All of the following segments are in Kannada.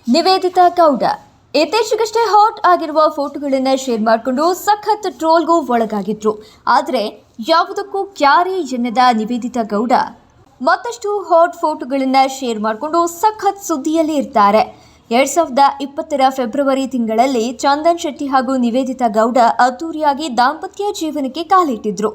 ನಿವೇದಿತಾ ಗೌಡ ಇತ್ತೀಚೆಗಷ್ಟೇ ಹಾಟ್ ಆಗಿರುವ ಫೋಟೋಗಳನ್ನು ಶೇರ್ ಮಾಡಿಕೊಂಡು ಸಖತ್ ಟ್ರೋಲ್ಗೂ ಒಳಗಾಗಿದ್ರು. ಆದರೆ ಯಾವುದಕ್ಕೂ ಕ್ಯಾರೆ ಎನ್ನದ ನಿವೇದಿತಾ ಗೌಡ ಮತ್ತಷ್ಟು ಹಾಟ್ ಫೋಟೋಗಳನ್ನು ಶೇರ್ ಮಾಡಿಕೊಂಡು ಸಖತ್ ಸುದ್ದಿಯಲ್ಲಿ ಇರ್ತಾರೆ. 2020 ಫೆಬ್ರವರಿ ತಿಂಗಳಲ್ಲಿ ಚಂದನ್ ಶೆಟ್ಟಿ ಹಾಗೂ ನಿವೇದಿತಾ ಗೌಡ ಅದ್ದೂರಿಯಾಗಿ ದಾಂಪತ್ಯ ಜೀವನಕ್ಕೆ ಕಾಲಿಟ್ಟಿದ್ರು.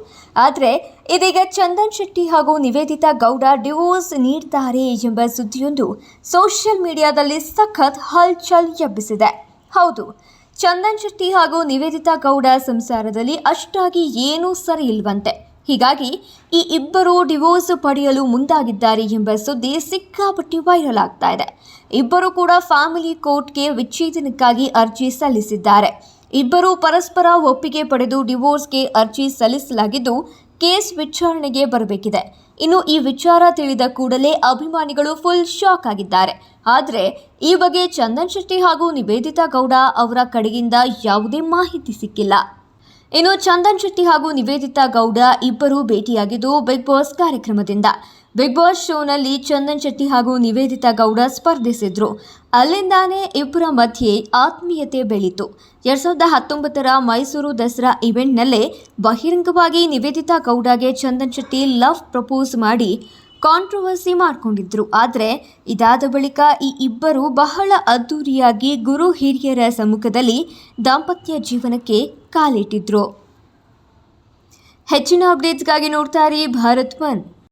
ಆದರೆ ಇದೀಗ ಚಂದನ್ ಶೆಟ್ಟಿ ಹಾಗೂ ನಿವೇದಿತಾ ಗೌಡ ಡಿವೋರ್ಸ್ ನೀಡ್ತಾರೆ ಎಂಬ ಸುದ್ದಿಯೊಂದು ಸೋಷಿಯಲ್ ಮೀಡಿಯಾದಲ್ಲಿ ಸಖತ್ ಹಲ್ಚಲ್ ಎಬ್ಬಿಸಿದೆ. ಹೌದು, ಚಂದನ್ ಶೆಟ್ಟಿ ಹಾಗೂ ನಿವೇದಿತಾ ಗೌಡ ಸಂಸಾರದಲ್ಲಿ ಅಷ್ಟಾಗಿ ಏನೂ ಸರಿ ಇಲ್ವಂತೆ. ಹೀಗಾಗಿ ಈ ಇಬ್ಬರು ಡಿವೋರ್ಸ್ ಪಡೆಯಲು ಮುಂದಾಗಿದ್ದಾರೆ ಎಂಬ ಸುದ್ದಿ ಸಿಕ್ಕಾಪಟ್ಟೆ ವೈರಲ್ ಆಗ್ತಾ ಇದೆ. ಇಬ್ಬರು ಕೂಡ ಫ್ಯಾಮಿಲಿ ಕೋರ್ಟ್ಗೆ ವಿಚ್ಛೇದನಕ್ಕಾಗಿ ಅರ್ಜಿ ಸಲ್ಲಿಸಿದ್ದಾರೆ. ಇಬ್ಬರು ಪರಸ್ಪರ ಒಪ್ಪಿಗೆ ಪಡೆದು ಡಿವೋರ್ಸ್ಗೆ ಅರ್ಜಿ ಸಲ್ಲಿಸಲಾಗಿದ್ದು, ಕೇಸ್ ವಿಚಾರಣೆಗೆ ಬರಬೇಕಿದೆ. ಇನ್ನು ಈ ವಿಚಾರ ತಿಳಿದ ಕೂಡಲೇ ಅಭಿಮಾನಿಗಳು ಫುಲ್ ಶಾಕ್ ಆಗಿದ್ದಾರೆ. ಆದರೆ ಈ ಬಗ್ಗೆ ಚಂದನ್ ಶೆಟ್ಟಿ ಹಾಗೂ ನಿವೇದಿತಾ ಗೌಡ ಅವರ ಕಡೆಯಿಂದ ಯಾವುದೇ ಮಾಹಿತಿ ಸಿಕ್ಕಿಲ್ಲ. ಇನ್ನು ಚಂದನ್ ಶೆಟ್ಟಿ ಹಾಗೂ ನಿವೇದಿತಾ ಗೌಡ ಇಬ್ಬರು ಭೇಟಿಯಾಗಿದ್ದು ಬಿಗ್ ಬಾಸ್ ಕಾರ್ಯಕ್ರಮದಿಂದ. ಬಿಗ್ ಬಾಸ್ ಶೋನಲ್ಲಿ ಚಂದನ್ ಶೆಟ್ಟಿ ಹಾಗೂ ನಿವೇದಿತಾ ಗೌಡ ಸ್ಪರ್ಧಿಸಿದ್ರು. ಅಲ್ಲಿಂದಾನೇ ಇಬ್ಬರ ಮಧ್ಯೆ ಆತ್ಮೀಯತೆ ಬೆಳೀತು. 2019 ಮೈಸೂರು ದಸರಾ ಇವೆಂಟ್ನಲ್ಲೇ ಬಹಿರಂಗವಾಗಿ ನಿವೇದಿತಾ ಗೌಡಗೆ ಚಂದನ್ ಶೆಟ್ಟಿ ಲವ್ ಪ್ರಪೋಸ್ ಮಾಡಿ ಕಾಂಟ್ರವರ್ಸಿ ಮಾಡಿಕೊಂಡಿದ್ರು. ಆದರೆ ಇದಾದ ಬಳಿಕ ಈ ಇಬ್ಬರು ಬಹಳ ಅದ್ದೂರಿಯಾಗಿ ಗುರು ಹಿರಿಯರ ಸಮ್ಮುಖದಲ್ಲಿ ದಾಂಪತ್ಯ ಜೀವನಕ್ಕೆ ಕಾಲಿಟ್ಟಿದ್ರು. ಹೆಚ್ಚಿನ ಅಪ್ಡೇಟ್ಸ್ಗಾಗಿ ನೋಡ್ತಾ ಇರಿ ಭಾರತ್ ಒನ್.